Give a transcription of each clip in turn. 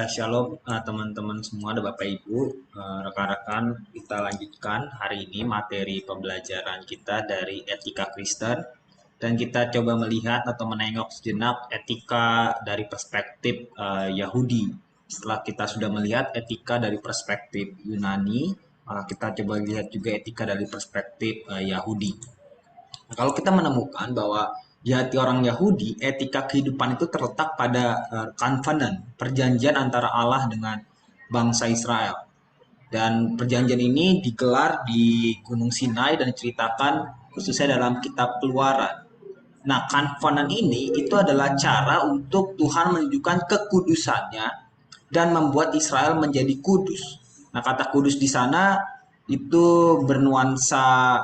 Shalom teman-teman semua, ada Bapak Ibu, rekan-rekan, kita lanjutkan hari ini materi pembelajaran kita dari etika Kristen dan kita coba melihat atau menengok sejenak etika dari perspektif Yahudi. Setelah kita sudah melihat etika dari perspektif Yunani, maka kita coba lihat juga etika dari perspektif Yahudi. Nah, kalau kita menemukan bahwa di hati orang Yahudi, etika kehidupan itu terletak pada covenant, perjanjian antara Allah dengan bangsa Israel. Dan perjanjian ini digelar di Gunung Sinai dan diceritakan khususnya dalam kitab Keluaran. Nah, covenant ini itu adalah cara untuk Tuhan menunjukkan kekudusannya dan membuat Israel menjadi kudus. Nah, kata kudus di sana itu bernuansa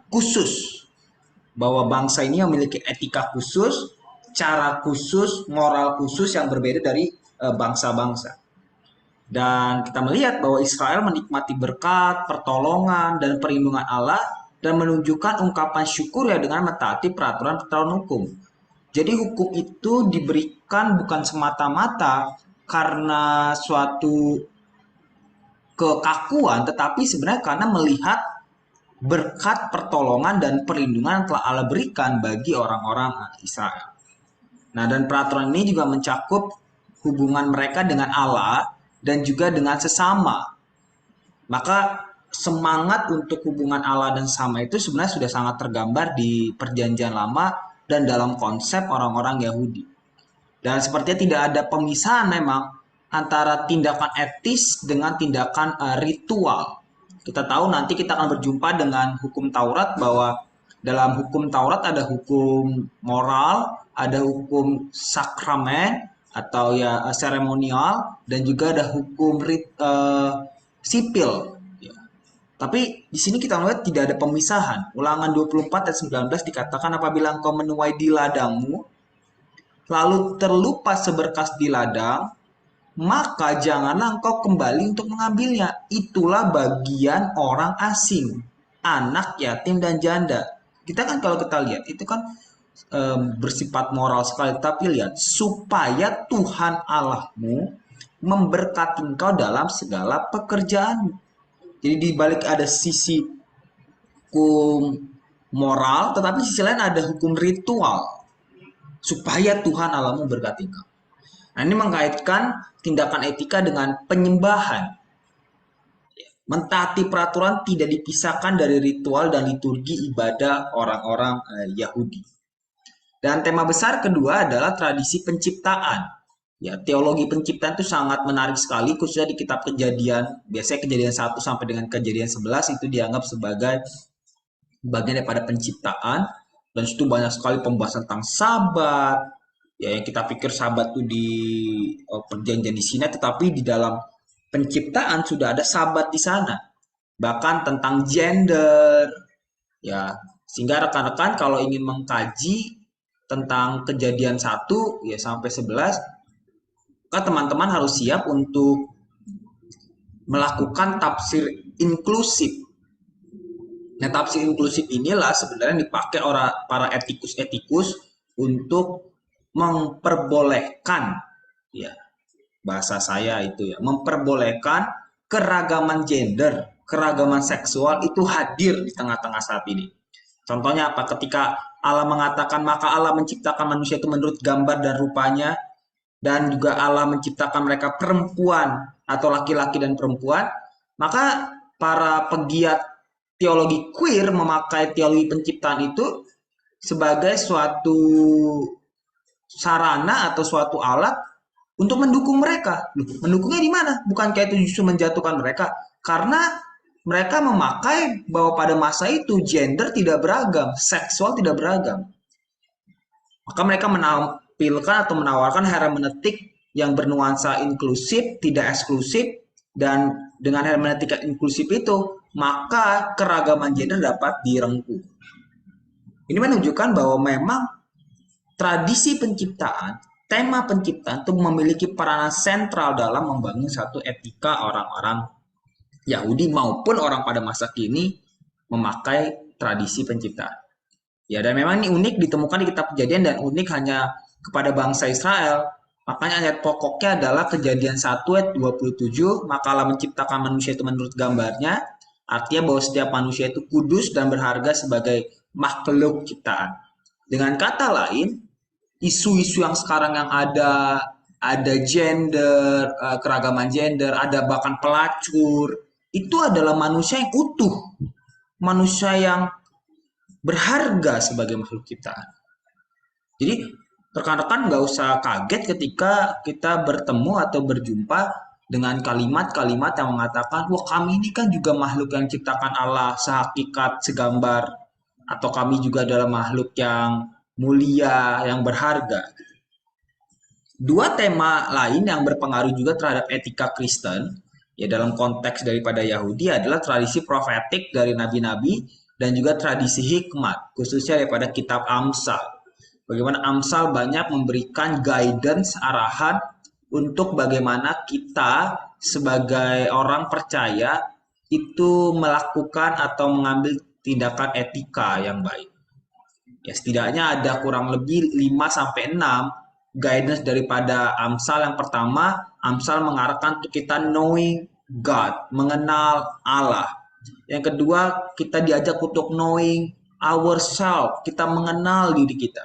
khusus, bahwa bangsa ini memiliki etika khusus, cara khusus, moral khusus yang berbeda dari bangsa-bangsa. Dan kita melihat bahwa Israel menikmati berkat, pertolongan, dan perlindungan Allah dan menunjukkan ungkapan syukur ya dengan mentaati peraturan-peraturan hukum. Jadi hukum itu diberikan bukan semata-mata karena suatu kekakuan, tetapi sebenarnya karena melihat berkat pertolongan dan perlindungan yang telah Allah berikan bagi orang-orang Israel. Nah, dan peraturan ini juga mencakup hubungan mereka dengan Allah dan juga dengan sesama. Maka semangat untuk hubungan Allah dan sesama itu sebenarnya sudah sangat tergambar di Perjanjian Lama dan dalam konsep orang-orang Yahudi. Dan sepertinya tidak ada pemisahan memang antara tindakan etis dengan tindakan ritual. Kita tahu nanti kita akan berjumpa dengan hukum Taurat, bahwa dalam hukum Taurat ada hukum moral, ada hukum sakramen atau ya seremonial, dan juga ada hukum sipil. Ya. Tapi di sini kita melihat tidak ada pemisahan. Ulangan 24 ayat 19 dikatakan, apabila engkau menuai di ladangmu lalu terlupa seberkas di ladang, maka janganlah engkau kembali untuk mengambilnya. Itulah bagian orang asing, anak yatim dan janda. Kita kan kalau kita lihat itu kan bersifat moral sekali. Tapi lihat, supaya Tuhan Allahmu memberkati engkau dalam segala pekerjaan. Jadi di balik ada sisi hukum moral, tetapi sisi lain ada hukum ritual supaya Tuhan Allahmu memberkati engkau. Nah, ini mengkaitkan tindakan etika dengan penyembahan. Mentaati peraturan tidak dipisahkan dari ritual dan liturgi ibadah orang-orang Yahudi. Dan tema besar kedua adalah tradisi penciptaan. Ya, teologi penciptaan itu sangat menarik sekali, khususnya di kitab Kejadian. Biasanya Kejadian 1 sampai dengan Kejadian 11 itu dianggap sebagai bagian daripada penciptaan. Dan itu banyak sekali pembahasan tentang sabat, ya yang kita pikir sabat itu di perjanjian di Sinai, tetapi di dalam penciptaan sudah ada sabat di sana, bahkan tentang gender, ya sehingga rekan-rekan kalau ingin mengkaji tentang kejadian 1 ya sampai 11, maka teman-teman harus siap untuk melakukan tafsir inklusif. Nah, tafsir inklusif inilah sebenarnya dipakai orang para etikus-etikus untuk memperbolehkan, ya bahasa saya itu ya, memperbolehkan keragaman gender, keragaman seksual itu hadir di tengah-tengah saat ini. Contohnya apa? Ketika Allah mengatakan maka Allah menciptakan manusia itu menurut gambar dan rupanya, dan juga Allah menciptakan mereka perempuan atau laki-laki dan perempuan, maka para pegiat teologi queer memakai teologi penciptaan itu sebagai suatu sarana atau suatu alat untuk mendukung mereka. Mendukungnya di mana? Bukan kayak itu justru menjatuhkan mereka, karena mereka memakai bahwa pada masa itu gender tidak beragam, seksual tidak beragam. Maka mereka menampilkan atau menawarkan hermeneutik yang bernuansa inklusif, tidak eksklusif, dan dengan hermeneutik inklusif itu, maka keragaman gender dapat direngkuh. Ini menunjukkan bahwa memang tradisi penciptaan, tema penciptaan itu memiliki peranan sentral dalam membangun satu etika orang-orang Yahudi maupun orang pada masa kini memakai tradisi penciptaan. Ya, dan memang ini unik ditemukan di kitab Kejadian dan unik hanya kepada bangsa Israel. Makanya ayat pokoknya adalah Kejadian 1 ayat 27, maka Allah menciptakan manusia itu menurut gambarnya, artinya bahwa setiap manusia itu kudus dan berharga sebagai makhluk ciptaan. Dengan kata lain, isu-isu yang sekarang yang ada gender, keragaman gender, ada bahkan pelacur, itu adalah manusia yang utuh, manusia yang berharga sebagai makhluk ciptaan. Jadi rekan-rekan nggak usah kaget ketika kita bertemu atau berjumpa dengan kalimat-kalimat yang mengatakan, wah kami ini kan juga makhluk yang ciptakan Allah sehakikat, segambar, atau kami juga adalah makhluk yang mulia, yang berharga. Dua tema lain yang berpengaruh juga terhadap etika Kristen, ya dalam konteks daripada Yahudi adalah tradisi profetik dari nabi-nabi dan juga tradisi hikmat, khususnya daripada kitab Amsal. Bagaimana Amsal banyak memberikan guidance, arahan untuk bagaimana kita sebagai orang percaya itu melakukan atau mengambil tindakan etika yang baik. Ya setidaknya ada kurang lebih 5 sampai 6 guidance daripada Amsal. Yang pertama, Amsal mengarahkan untuk kita knowing God, mengenal Allah. Yang kedua, kita diajak untuk knowing ourselves, kita mengenal diri kita.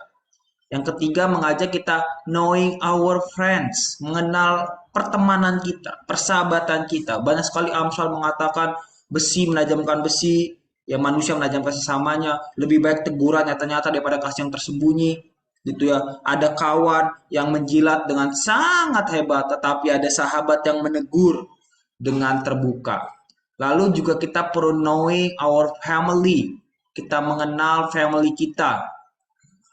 Yang ketiga, mengajak kita knowing our friends, mengenal pertemanan kita, persahabatan kita. Banyak sekali Amsal mengatakan besi menajamkan besi, ya manusia menajamkan sesamanya, lebih baik teguran nyata-nyata daripada kasih yang tersembunyi. Gitu ya. Ada kawan yang menjilat dengan sangat hebat, tetapi ada sahabat yang menegur dengan terbuka. Lalu juga kita perlu knowing our family, kita mengenal family kita.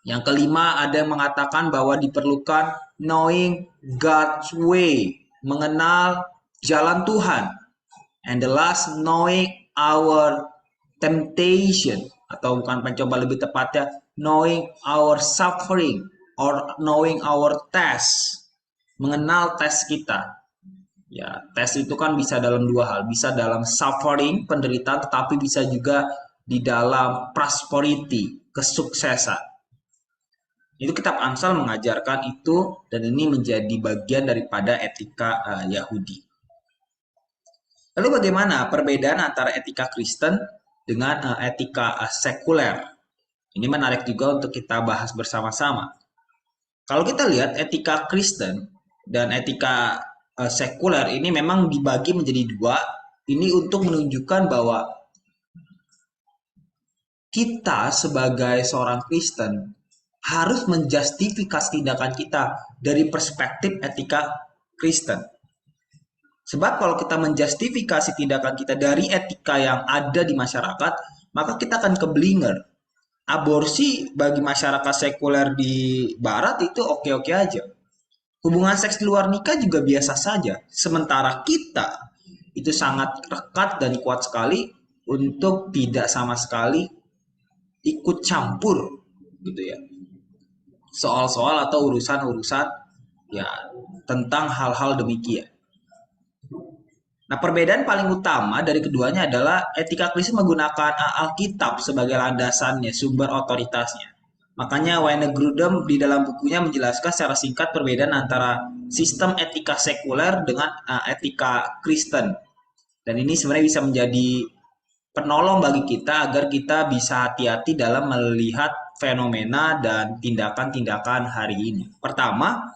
Yang kelima, ada yang mengatakan bahwa diperlukan knowing God's way, mengenal jalan Tuhan. And the last, knowing our temptation, atau bukan pencoba lebih tepatnya, knowing our suffering or knowing our test, mengenal tes kita. Ya, tes itu kan bisa dalam dua hal, bisa dalam suffering, penderitaan, tetapi bisa juga di dalam prosperity, kesuksesan. Itu kitab Amsal mengajarkan itu dan ini menjadi bagian daripada etika Yahudi. Lalu bagaimana perbedaan antara etika Kristen dengan etika sekuler? Ini menarik juga untuk kita bahas bersama-sama. Kalau kita lihat etika Kristen dan etika sekuler ini memang dibagi menjadi dua. Ini untuk menunjukkan bahwa kita sebagai seorang Kristen harus menjustifikasi tindakan kita dari perspektif etika Kristen. Sebab kalau kita menjustifikasi tindakan kita dari etika yang ada di masyarakat, maka kita akan keblinger. Aborsi bagi masyarakat sekuler di barat itu oke-oke aja. Hubungan seks di luar nikah juga biasa saja. Sementara kita itu sangat rekat dan kuat sekali untuk tidak sama sekali ikut campur gitu ya, soal-soal atau urusan-urusan ya tentang hal-hal demikian. Nah, perbedaan paling utama dari keduanya adalah etika Kristen menggunakan Alkitab sebagai landasannya, sumber otoritasnya. Makanya Wayne Grudem di dalam bukunya menjelaskan secara singkat perbedaan antara sistem etika sekuler dengan etika Kristen. Dan ini sebenarnya bisa menjadi penolong bagi kita agar kita bisa hati-hati dalam melihat fenomena dan tindakan-tindakan hari ini. Pertama,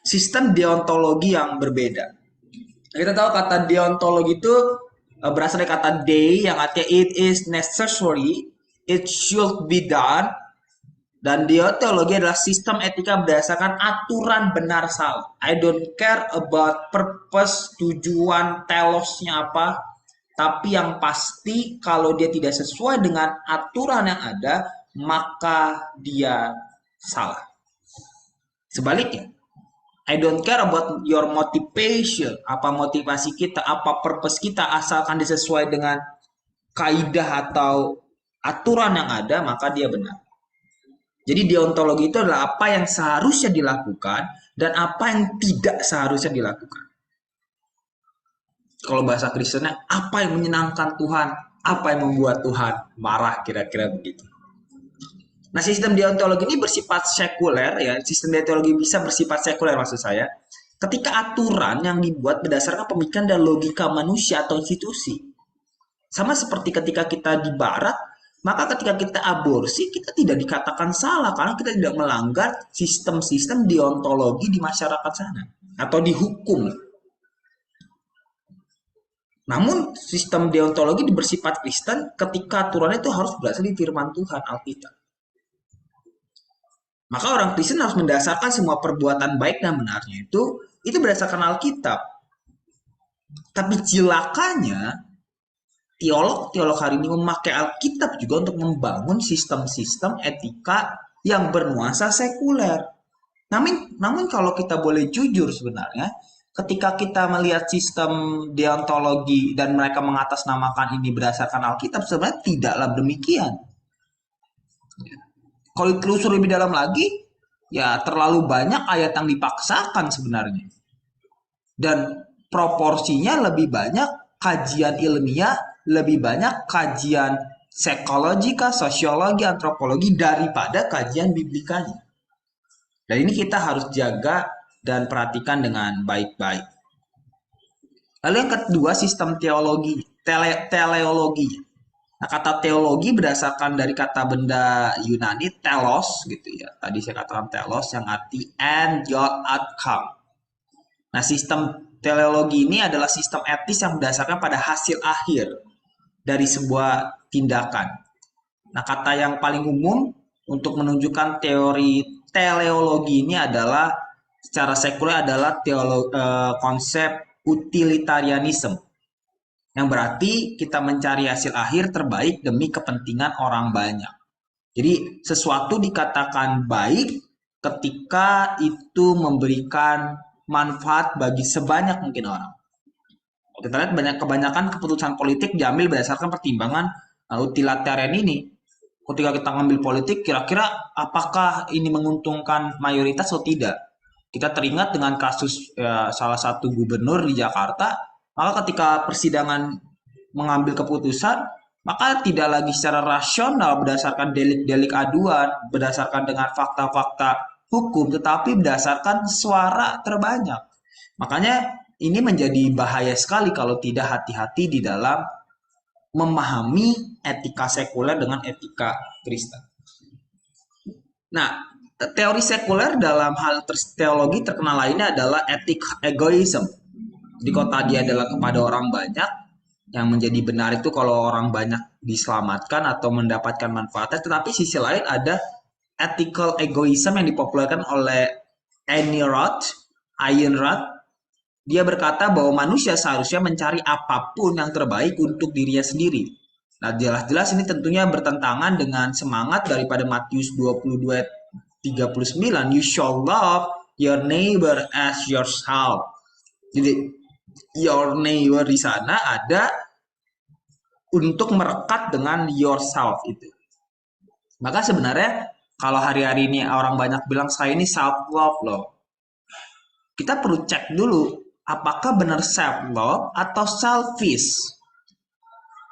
sistem deontologi yang berbeda. Kita tahu kata deontologi itu berasal dari kata de yang artinya it is necessary, it should be done. Dan deontologi adalah sistem etika berdasarkan aturan benar salah. I don't care about purpose, tujuan, telosnya apa. Tapi yang pasti kalau dia tidak sesuai dengan aturan yang ada, maka dia salah. Sebaliknya, I don't care about your motivation, apa motivasi kita, apa purpose kita, asalkan disesuai dengan kaidah atau aturan yang ada, maka dia benar. Jadi deontologi itu adalah apa yang seharusnya dilakukan dan apa yang tidak seharusnya dilakukan. Kalau bahasa Kristennya, apa yang menyenangkan Tuhan, apa yang membuat Tuhan marah, kira-kira begitu. Nah, sistem deontologi ini bersifat sekuler ya. Sistem deontologi bisa bersifat sekuler maksud saya. Ketika aturan yang dibuat berdasarkan pemikiran dan logika manusia atau institusi. Sama seperti ketika kita di barat, maka ketika kita aborsi, kita tidak dikatakan salah karena kita tidak melanggar sistem-sistem deontologi di masyarakat sana atau dihukum. Namun sistem deontologi bersifat Kristen ketika aturannya itu harus berasal di firman Tuhan Alkitab. Maka orang Kristen harus mendasarkan semua perbuatan baik dan benarnya itu berdasarkan Alkitab. Tapi cilakanya teolog-teolog hari ini memakai Alkitab juga untuk membangun sistem-sistem etika yang bernuansa sekuler. Namun kalau kita boleh jujur sebenarnya, ketika kita melihat sistem deontologi dan mereka mengatasnamakan ini berdasarkan Alkitab, sebenarnya tidaklah demikian. Kalau ditelusuri lebih dalam lagi, ya terlalu banyak ayat yang dipaksakan sebenarnya. Dan proporsinya lebih banyak kajian ilmiah, lebih banyak kajian psikologika, sosiologi, antropologi daripada kajian biblikanya. Dan ini kita harus jaga dan perhatikan dengan baik-baik. Lalu yang kedua, sistem teologi, teleologi. Nah, kata teologi berdasarkan dari kata benda Yunani telos gitu ya. Tadi saya katakan telos yang arti end your outcome. Nah, sistem teleologi ini adalah sistem etis yang berdasarkan pada hasil akhir dari sebuah tindakan. Nah, kata yang paling umum untuk menunjukkan teori teleologi ini adalah secara sekuler adalah konsep utilitarianisme. Yang berarti kita mencari hasil akhir terbaik demi kepentingan orang banyak. Jadi sesuatu dikatakan baik ketika itu memberikan manfaat bagi sebanyak mungkin orang. Kita lihat kebanyakan keputusan politik diambil berdasarkan pertimbangan utilitarian ini. Ketika kita ngambil politik, kira-kira apakah ini menguntungkan mayoritas atau tidak? Kita teringat dengan kasus salah satu gubernur di Jakarta. Maka ketika persidangan mengambil keputusan, maka tidak lagi secara rasional berdasarkan delik-delik aduan, berdasarkan dengan fakta-fakta hukum, tetapi berdasarkan suara terbanyak. Makanya ini menjadi bahaya sekali kalau tidak hati-hati di dalam memahami etika sekuler dengan etika Kristen. Nah, teori sekuler dalam hal teologi terkenal lainnya adalah etik egoisme. Jadi kalau tadi adalah kepada orang banyak, yang menjadi benar itu kalau orang banyak diselamatkan atau mendapatkan manfaatnya, tetapi sisi lain ada ethical egoism yang dipopulerkan oleh Ayn Rand. Dia berkata bahwa manusia seharusnya mencari apapun yang terbaik untuk dirinya sendiri. Nah, jelas-jelas ini tentunya bertentangan dengan semangat daripada Matius 22:39, you shall love your neighbor as yourself. Jadi your neighbor di sana ada untuk merekat dengan yourself itu. Maka sebenarnya kalau hari-hari ini orang banyak bilang saya ini self love loh. Kita perlu cek dulu apakah benar self love atau selfish.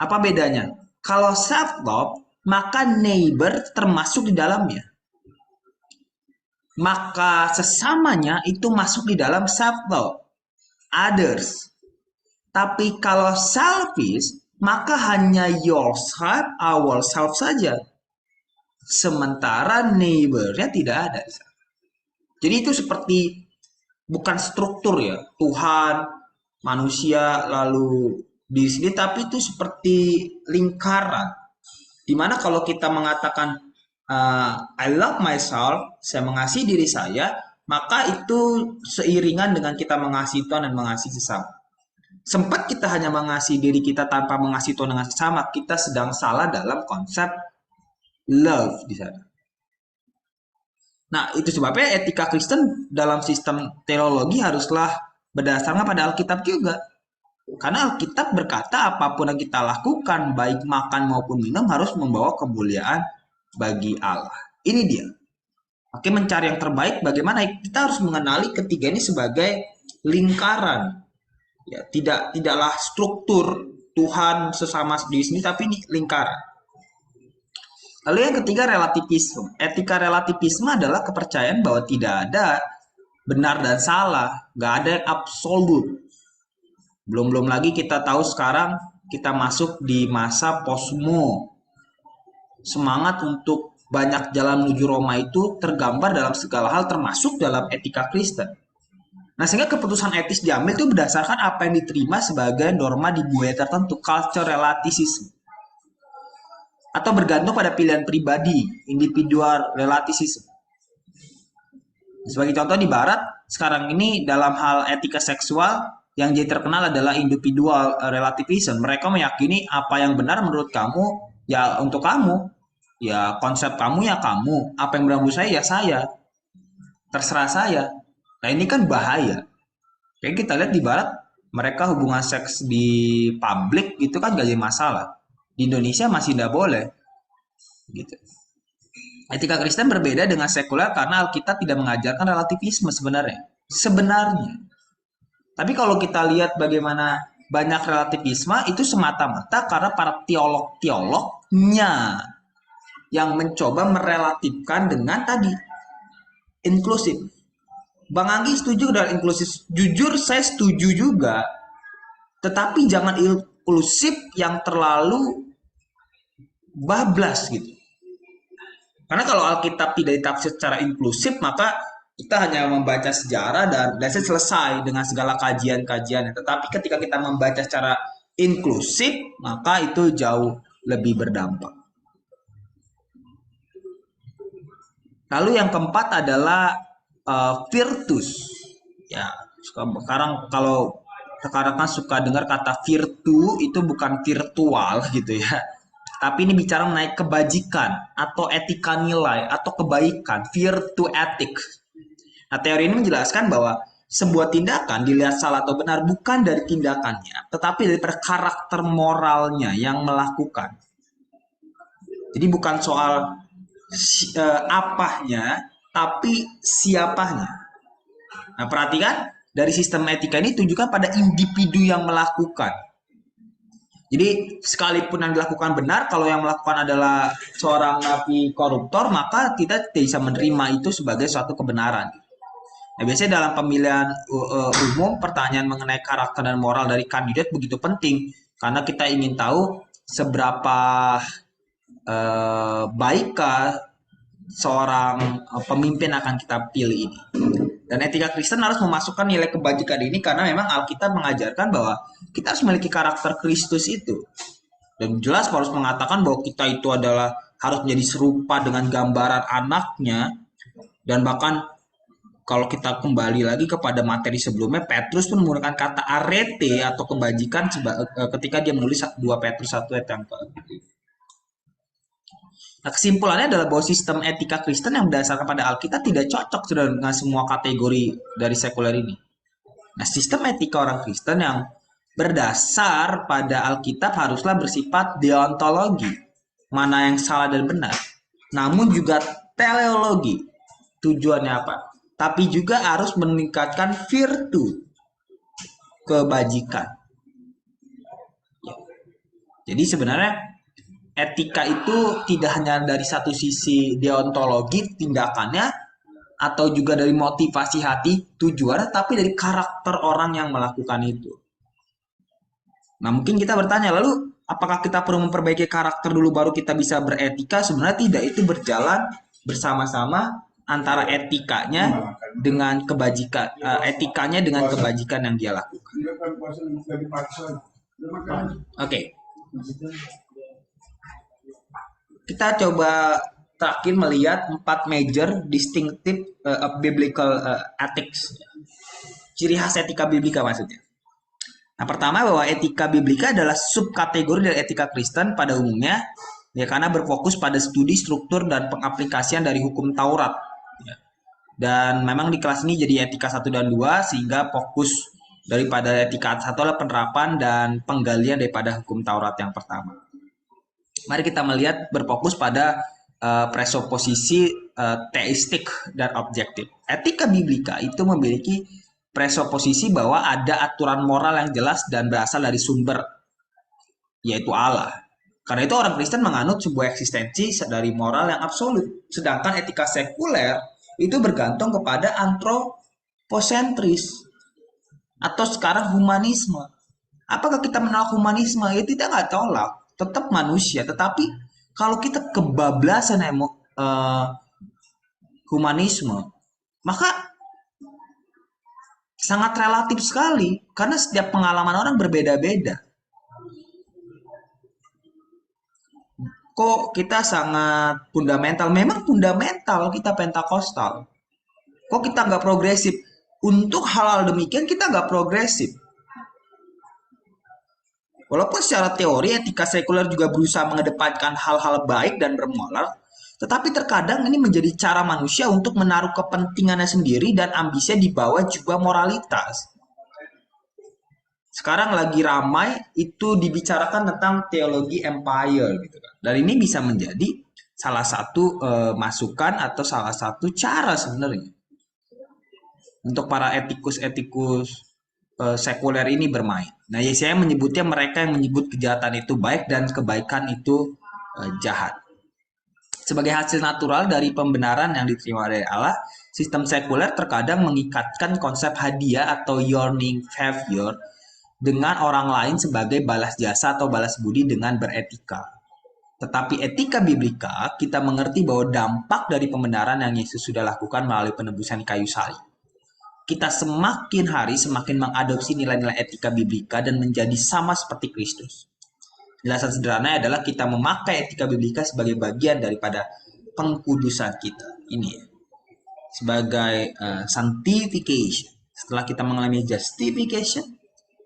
Apa bedanya? Kalau self love maka neighbor termasuk di dalamnya. Maka sesamanya itu masuk di dalam self love. Others. Tapi kalau selfish, maka hanya yourself, ourselves saja. Sementara neighbor-nya tidak ada. Jadi itu seperti bukan struktur ya, Tuhan, manusia, lalu di sini, tapi itu seperti lingkaran. Dimana kalau kita mengatakan I love myself, saya mengasihi diri saya, maka itu seiringan dengan kita mengasihi Tuhan dan mengasihi sesama. Sempat kita hanya mengasihi diri kita tanpa mengasihi Tuhan dengan sesama, kita sedang salah dalam konsep love di sana. Nah, itu sebabnya etika Kristen dalam sistem teologi haruslah berdasarkan pada Alkitab juga. Karena Alkitab berkata apapun yang kita lakukan, baik makan maupun minum, harus membawa kemuliaan bagi Allah. Ini dia. Oke, mencari yang terbaik bagaimana? Kita harus mengenali ketiga ini sebagai lingkaran. Ya, tidaklah struktur Tuhan sesama di sini, tapi ini lingkaran. Lalu yang ketiga relativisme. Etika relativisme adalah kepercayaan bahwa tidak ada benar dan salah, nggak ada yang absolut. Belum-belum lagi kita tahu sekarang kita masuk di masa posmo. Semangat untuk banyak jalan menuju Roma itu tergambar dalam segala hal termasuk dalam etika Kristen. Nah, sehingga keputusan etis diambil itu berdasarkan apa yang diterima sebagai norma di budaya tertentu, culture relativism. Atau bergantung pada pilihan pribadi, individual relativism. Sebagai contoh di Barat, sekarang ini dalam hal etika seksual, yang jadi terkenal adalah individual relativism. Mereka meyakini apa yang benar menurut kamu, ya untuk kamu. Ya konsep kamu ya kamu, apa yang benar menurut saya ya saya. Terserah saya. Nah ini kan bahaya. Kayak kita lihat di Barat, mereka hubungan seks di publik itu kan gak jadi masalah. Di Indonesia masih tidak boleh. Gitu. Etika Kristen berbeda dengan sekuler karena Alkitab tidak mengajarkan relativisme sebenarnya. Sebenarnya. Tapi kalau kita lihat bagaimana banyak relativisme itu semata-mata karena para teolog-teolognya yang mencoba merelatifkan dengan tadi inklusif. Bang Anggi setuju dengan inklusif. Jujur saya setuju juga. Tetapi jangan inklusif yang terlalu bablas gitu. Karena kalau Alkitab tidak ditafsir secara inklusif, maka kita hanya membaca sejarah dan selesai dengan segala kajian-kajian. Tetapi ketika kita membaca secara inklusif, maka itu jauh lebih berdampak. Lalu yang keempat adalah virtus. Ya, sekarang kalau sekarang kan suka dengar kata virtu itu bukan virtual gitu ya. Tapi ini bicara mengenai kebajikan atau etika nilai atau kebaikan, virtu etik. Nah, teori ini menjelaskan bahwa sebuah tindakan dilihat salah atau benar bukan dari tindakannya, tetapi dari karakter moralnya yang melakukan. Jadi bukan soal apanya, tapi siapanya. Nah, perhatikan dari sistem etika ini tunjukkan pada individu yang melakukan. Jadi sekalipun yang dilakukan benar, kalau yang melakukan adalah seorang napi koruptor, maka kita tidak bisa menerima itu sebagai suatu kebenaran. Nah, biasanya dalam pemilihan umum, pertanyaan mengenai karakter dan moral dari kandidat begitu penting, karena kita ingin tahu seberapa baikkah seorang pemimpin akan kita pilih ini. Dan etika Kristen harus memasukkan nilai kebajikan ini karena memang Alkitab mengajarkan bahwa kita harus memiliki karakter Kristus itu. Dan jelas Paulus mengatakan bahwa kita itu adalah harus menjadi serupa dengan gambaran anaknya. Dan bahkan kalau kita kembali lagi kepada materi sebelumnya, Petrus pun menggunakan kata arete atau kebajikan ketika dia menulis 2 Petrus 1 ayat yang Nah, kesimpulannya adalah bahwa sistem etika Kristen yang berdasarkan pada Alkitab tidak cocok dengan semua kategori dari sekuler ini. Nah, sistem etika orang Kristen yang berdasar pada Alkitab haruslah bersifat deontologi, mana yang salah dan benar, namun juga teleologi, tujuannya apa? Tapi juga harus meningkatkan virtu, kebajikan. Ya. Jadi sebenarnya etika itu tidak hanya dari satu sisi deontologi tindakannya atau juga dari motivasi hati tujuan, tapi dari karakter orang yang melakukan itu. Nah, mungkin kita bertanya, lalu apakah kita perlu memperbaiki karakter dulu baru kita bisa beretika? Sebenarnya tidak, itu berjalan bersama-sama antara etikanya dengan kebajikan, etikanya dengan kebajikan yang dia lakukan. Oke. Kita coba terakhir melihat 4 major distinctive biblical ethics. Ciri khas etika biblika maksudnya. Nah, pertama bahwa etika biblika adalah subkategori dari etika Kristen pada umumnya, ya karena berfokus pada studi, struktur, dan pengaplikasian dari hukum Taurat. Ya. Dan memang di kelas ini jadi etika 1 dan 2, sehingga fokus daripada etika 1 adalah penerapan dan penggalian daripada hukum Taurat yang pertama. Mari kita melihat berfokus pada presuposisi teistik dan objektif. Etika biblika itu memiliki presuposisi bahwa ada aturan moral yang jelas dan berasal dari sumber, yaitu Allah. Karena itu orang Kristen menganut sebuah eksistensi dari moral yang absolut. Sedangkan etika sekuler itu bergantung kepada antroposentris atau sekarang humanisme. Apakah kita menolak humanisme? Ya tidak, nggak tolak. Tetap manusia. Tetapi kalau kita kebablasan humanisme, maka sangat relatif sekali. Karena setiap pengalaman orang berbeda-beda. Kok kita sangat fundamental? Memang fundamental kita Pentakostal. Kok kita nggak progresif? Untuk hal-hal demikian kita nggak progresif. Walaupun secara teori etika sekuler juga berusaha mengedepankan hal-hal baik dan bermoral, tetapi terkadang ini menjadi cara manusia untuk menaruh kepentingannya sendiri dan ambisinya di bawah juga moralitas. Sekarang lagi ramai itu dibicarakan tentang teologi empire gitu kan. Dan ini bisa menjadi salah satu masukan atau salah satu cara sebenarnya untuk para etikus-etikus sekuler ini bermain. Nah, Yesaya menyebutnya mereka yang menyebut kejahatan itu baik dan kebaikan itu jahat. Sebagai hasil natural dari pembenaran yang diterima dari Allah, sistem sekuler terkadang mengikatkan konsep hadiah atau yearning favor dengan orang lain sebagai balas jasa atau balas budi dengan beretika. Tetapi etika biblika, kita mengerti bahwa dampak dari pembenaran yang Yesus sudah lakukan melalui penebusan kayu salib. Kita semakin hari semakin mengadopsi nilai-nilai etika biblika dan menjadi sama seperti Kristus. Jelasan sederhana adalah kita memakai etika biblika sebagai bagian daripada pengkudusan kita. Ini ya. Sebagai sanctification. Setelah kita mengalami justification,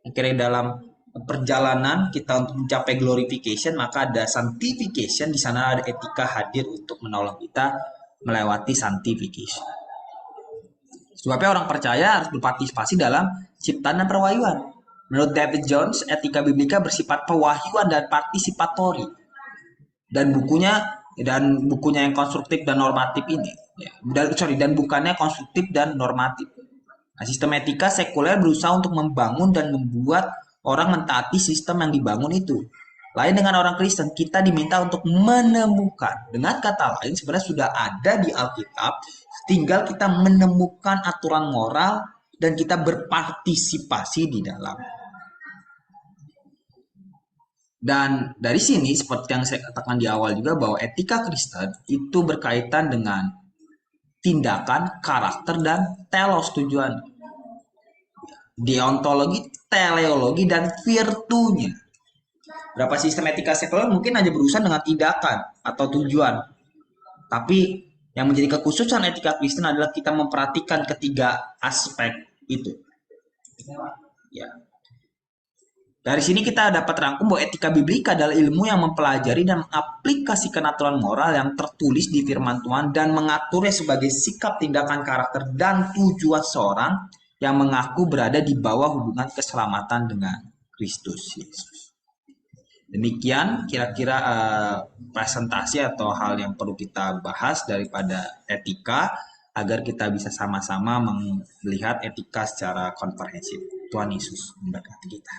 akhirnya dalam perjalanan kita untuk mencapai glorification, maka ada sanctification. Di sana ada etika hadir untuk menolong kita melewati sanctification. Sebabnya orang percaya harus berpartisipasi dalam ciptaan dan perwahyuan. Menurut David Jones, etika biblika bersifat pewahyuan dan partisipatori. Dan bukunya yang konstruktif dan normatif ini, dan bukannya konstruktif dan normatif. Nah, sistem etika sekuler berusaha untuk membangun dan membuat orang mentaati sistem yang dibangun itu. Lain dengan orang Kristen, kita diminta untuk menemukan. Dengan kata lain, sebenarnya sudah ada di Alkitab, tinggal kita menemukan aturan moral dan kita berpartisipasi di dalam. Dan dari sini, seperti yang saya katakan di awal juga, bahwa etika Kristen itu berkaitan dengan tindakan, karakter, dan telos tujuan. Deontologi, teleologi, dan virtunya. Berapa sistem etika sekuler mungkin hanya berurusan dengan tindakan atau tujuan. Tapi yang menjadi kekhususan etika Kristen adalah kita memperhatikan ketiga aspek itu. Ya. Dari sini kita dapat rangkum bahwa etika biblika adalah ilmu yang mempelajari dan mengaplikasikan aturan moral yang tertulis di firman Tuhan dan mengaturnya sebagai sikap, tindakan, karakter, dan tujuan seorang yang mengaku berada di bawah hubungan keselamatan dengan Kristus Yesus. Demikian kira-kira presentasi atau hal yang perlu kita bahas daripada etika agar kita bisa sama-sama melihat etika secara komprehensif. Tuhan Yesus memberkati kita.